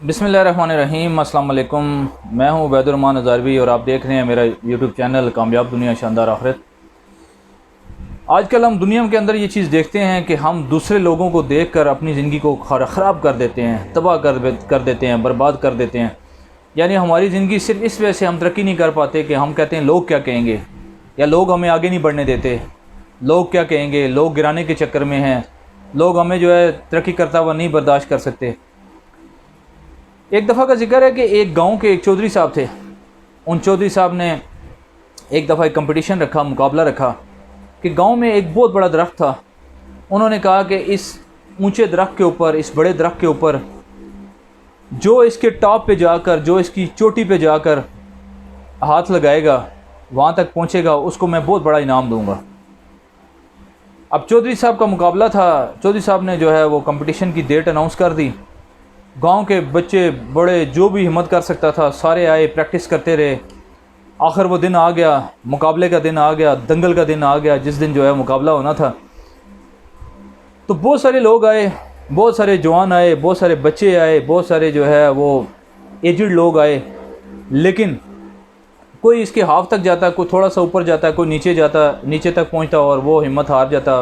बिस्मिल्लाहिर्रहमानिर्रहीम, अस्सलाम वालेकुम। मैं हूं उबैदुर्रहमान अज़हरवी और आप देख रहे हैं मेरा यूट्यूब चैनल कामयाब दुनिया शानदार आखिरत। आजकल हम दुनिया के अंदर ये चीज़ देखते हैं कि हम दूसरे लोगों को देखकर अपनी ज़िंदगी को ख़राब कर देते हैं, तबाह कर देते हैं, बर्बाद कर देते हैं। यानी हमारी ज़िंदगी सिर्फ इस वजह से हम तरक्की नहीं कर पाते कि हम कहते हैं लोग क्या कहेंगे, या लोग हमें आगे नहीं बढ़ने देते। लोग क्या कहेंगे, लोग गिराने के चक्कर में हैं, लोग हमें जो है तरक्की करता हुआ नहीं बर्दाश्त कर सकते। एक दफ़ा का जिक्र है कि एक गांव के एक चौधरी साहब थे। उन चौधरी साहब ने एक दफ़ा एक कंपटीशन रखा, मुकाबला रखा कि गांव में एक बहुत बड़ा दरख्त था। उन्होंने कहा कि इस ऊंचे दरख्त के ऊपर, इस बड़े दरख्त के ऊपर जो इसके टॉप पे जाकर, जो इसकी चोटी पे जाकर हाथ लगाएगा, वहाँ तक पहुँचेगा, उसको मैं बहुत बड़ा इनाम दूँगा। अब चौधरी साहब का मुकाबला था। चौधरी साहब ने जो है वो कंपटीशन की डेट अनाउंस कर दी। गांव के बच्चे बड़े जो भी हिम्मत कर सकता था सारे आए, प्रैक्टिस करते रहे। आखिर वो दिन आ गया, मुकाबले का दिन आ गया, दंगल का दिन आ गया, जिस दिन जो है मुकाबला होना था। तो बहुत सारे लोग आए, बहुत सारे जवान आए, बहुत सारे बच्चे आए, बहुत सारे जो है वो एजड लोग आए। लेकिन कोई इसके हाफ तक जाता, कोई थोड़ा सा ऊपर जाता, कोई नीचे जाता, नीचे तक पहुंचता और वो हिम्मत हार जाता,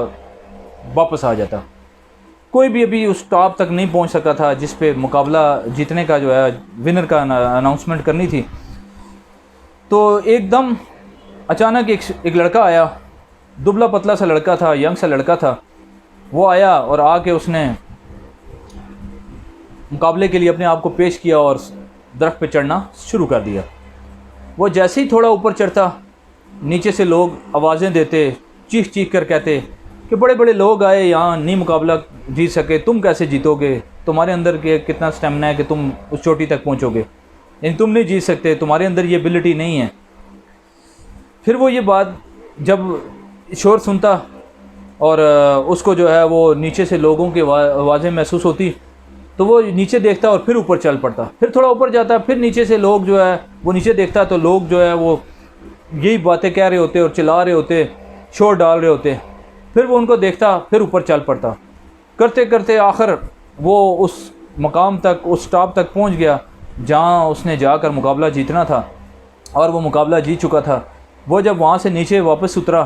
वापस आ जाता। कोई भी अभी उस टॉप तक नहीं पहुंच सका था जिस पे मुकाबला जीतने का जो है विनर का अनाउंसमेंट करनी थी। तो एकदम अचानक एक लड़का आया, दुबला पतला सा लड़का था, यंग सा लड़का था। वो आया और आके उसने मुकाबले के लिए अपने आप को पेश किया और दरख्त पे चढ़ना शुरू कर दिया। वो जैसे ही थोड़ा ऊपर चढ़ता, नीचे से लोग आवाज़ें देते, चीख चीख कर कहते कि बड़े बड़े लोग आए यहाँ, नहीं मुकाबला जीत सके, तुम कैसे जीतोगे, तुम्हारे अंदर के कितना स्टेमिना है कि तुम उस चोटी तक पहुँचोगे, यानी तुम नहीं जीत सकते, तुम्हारे अंदर ये एबिलिटी नहीं है। फिर वो ये बात जब शोर सुनता और उसको जो है वो नीचे से लोगों की आवाज़ें महसूस होती, तो वो नीचे देखता और फिर ऊपर चल पड़ता। फिर थोड़ा ऊपर जाता, फिर नीचे से लोग जो है वो नीचे देखता, तो लोग जो है वो यही बातें कह रहे होते और चिल्ला रहे होते, शोर डाल रहे होते। फिर वो उनको देखता, फिर ऊपर चल पड़ता। करते करते आखिर वो उस मकाम तक, उस टॉप तक पहुंच गया जहां उसने जाकर मुकाबला जीतना था, और वो मुकाबला जीत चुका था। वो जब वहां से नीचे वापस उतरा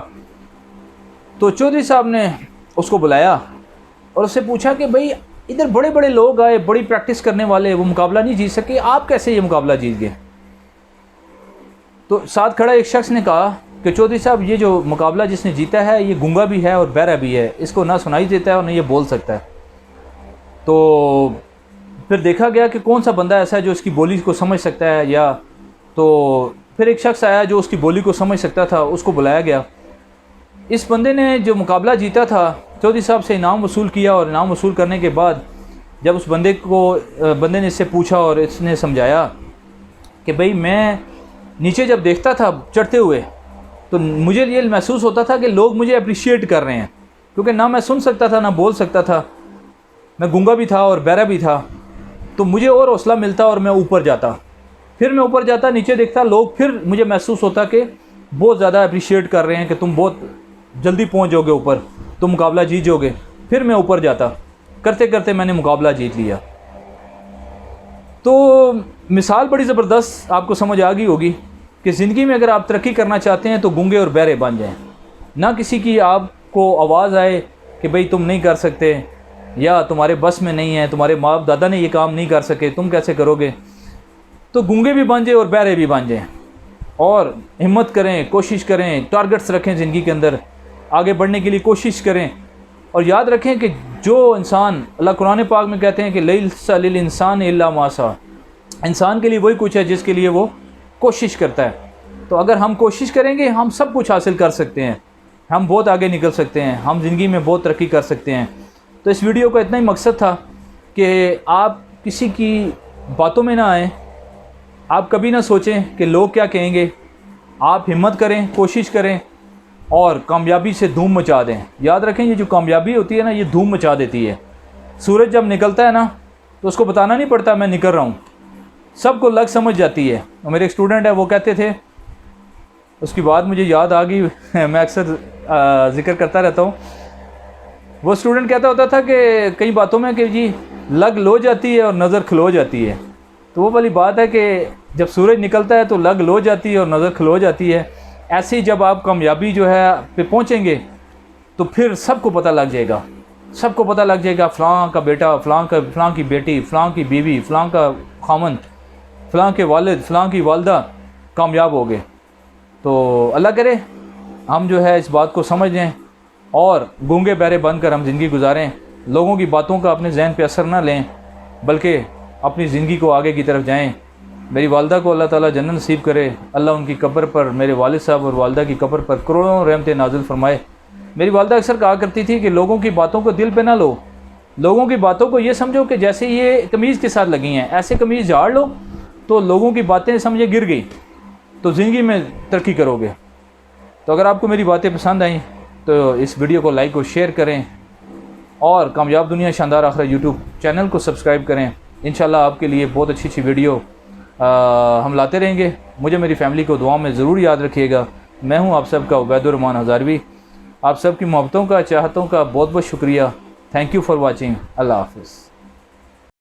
तो चौधरी साहब ने उसको बुलाया और उससे पूछा कि भाई इधर बड़े बड़े लोग आए, बड़ी प्रैक्टिस करने वाले, वो मुकाबला नहीं जीत सके, आप कैसे ये मुकाबला जीत गए? तो साथ खड़ा एक शख्स ने कहा कि चौधरी साहब, ये जो मुकाबला जिसने जीता है ये गूंगा भी है और बहरा भी है, इसको ना सुनाई देता है और ना ये बोल सकता है। तो फिर देखा गया कि कौन सा बंदा ऐसा है जो इसकी बोली को समझ सकता है, या तो फिर एक शख्स आया जो उसकी बोली को समझ सकता था, उसको बुलाया गया। इस बंदे ने जो मुकाबला जीता था, चौधरी साहब से इनाम वसूल किया, और इनाम वसूल करने के बाद जब उस बंदे ने इससे पूछा और इसने समझाया कि भाई मैं नीचे जब देखता था चढ़ते हुए, तो मुझे ये महसूस होता था कि लोग मुझे अप्रिशिएट कर रहे हैं, क्योंकि ना मैं सुन सकता था ना बोल सकता था, मैं गूंगा भी था और बहरा भी था। तो मुझे और हौसला मिलता और मैं ऊपर जाता। फिर मैं ऊपर जाता, नीचे देखता लोग, फिर मुझे महसूस होता कि बहुत ज़्यादा अप्रिशिएट कर रहे हैं कि तुम बहुत जल्दी पहुंच जाओगे ऊपर, तुम मुकाबला जीत जाओगे। फिर मैं ऊपर जाता, करते करते मैंने मुकाबला जीत लिया। तो मिसाल बड़ी ज़बरदस्त आपको समझ आ गई होगी कि ज़िंदगी में अगर आप तरक्की करना चाहते हैं तो गूंगे और बहरे बन जाएं। ना किसी की आपको आवाज़ आए कि भाई तुम नहीं कर सकते, या तुम्हारे बस में नहीं है, तुम्हारे माँ बाप दादा ने ये काम नहीं कर सके, तुम कैसे करोगे। तो गूंगे भी बन जाए और बहरे भी बन जाएं, और हिम्मत करें, कोशिश करें, टारगेट्स रखें, ज़िंदगी के अंदर आगे बढ़ने के लिए कोशिश करें। और याद रखें कि जो इंसान, अल्लाह कुरान पाक में कहते हैं कि लैसा लिल इंसान इल्ला मा सा, इंसान के लिए वही कुछ है जिसके लिए वो कोशिश करता है। तो अगर हम कोशिश करेंगे हम सब कुछ हासिल कर सकते हैं, हम बहुत आगे निकल सकते हैं, हम ज़िंदगी में बहुत तरक्की कर सकते हैं। तो इस वीडियो का इतना ही मकसद था कि आप किसी की बातों में ना आएँ, आप कभी ना सोचें कि लोग क्या कहेंगे। आप हिम्मत करें, कोशिश करें और कामयाबी से धूम मचा दें। याद रखें, ये जो कामयाबी होती है ना, ये धूम मचा देती है। सूरज जब निकलता है ना तो उसको बताना नहीं पड़ता मैं निकल रहा हूँ, सबको लग समझ जाती है। और मेरे एक स्टूडेंट है, वो कहते थे, उसकी बात मुझे याद आ गई मैं अक्सर जिक्र करता रहता हूँ। वो स्टूडेंट कहता होता था कि कई बातों में कि जी लग लो जाती है और नज़र खलो जाती है। तो वो वाली बात है कि जब सूरज निकलता है तो लग लो जाती है और नज़र खलो जाती है। ऐसे ही जब आप कामयाबी जो है पे पहुँचेंगे तो फिर सबको पता लग जाएगा, सबको पता लग जाएगा फ़लाँ का बेटा, फ़लाँ की बेटी, फ़लाँ की बीवी, फ़लाँ का खामन, फ़लाँ के वालिद, फ़लाँ की वालदा कामयाब हो गए। तो अल्लाह करे हम जो है इस बात को समझ लें और गूंगे बहरे बन कर हम ज़िंदगी गुजारें। लोगों की बातों का अपने जहन पे असर ना लें, बल्कि अपनी ज़िंदगी को आगे की तरफ जाएं। मेरी वालदा को अल्लाह ताला जन्नत नसीब करे। अल्लाह उनकी कब्र पर, मेरे वालिद साहब और वालदा की कब्र पर करोड़ों रहमतें नाज़िल फरमाए। मेरी वालदा अक्सर कहा करती थी कि लोगों की बातों को दिल पे ना लो, लोगों की बातों को ये समझो कि जैसे ये कमीज़ के साथ लगी हैं, ऐसे कमीज़ झाड़ लो तो लोगों की बातें समझे गिर गई तो ज़िंदगी में तरक्की करोगे। तो अगर आपको मेरी बातें पसंद आई तो इस वीडियो को लाइक और शेयर करें और कामयाब दुनिया शानदार आखिरत यूट्यूब चैनल को सब्सक्राइब करें। इंशाल्लाह आपके लिए बहुत अच्छी वीडियो हम लाते रहेंगे। मुझे मेरी फैमिली को दुआ में ज़रूर याद रखिएगा। मैं हूं आप सबका उबैदुर रहमान हज़ारवी। आप सबकी मोहब्बतों का, चाहतों का बहुत बहुत शुक्रिया। Thank you for watching. अल्लाह हाफ़िज़।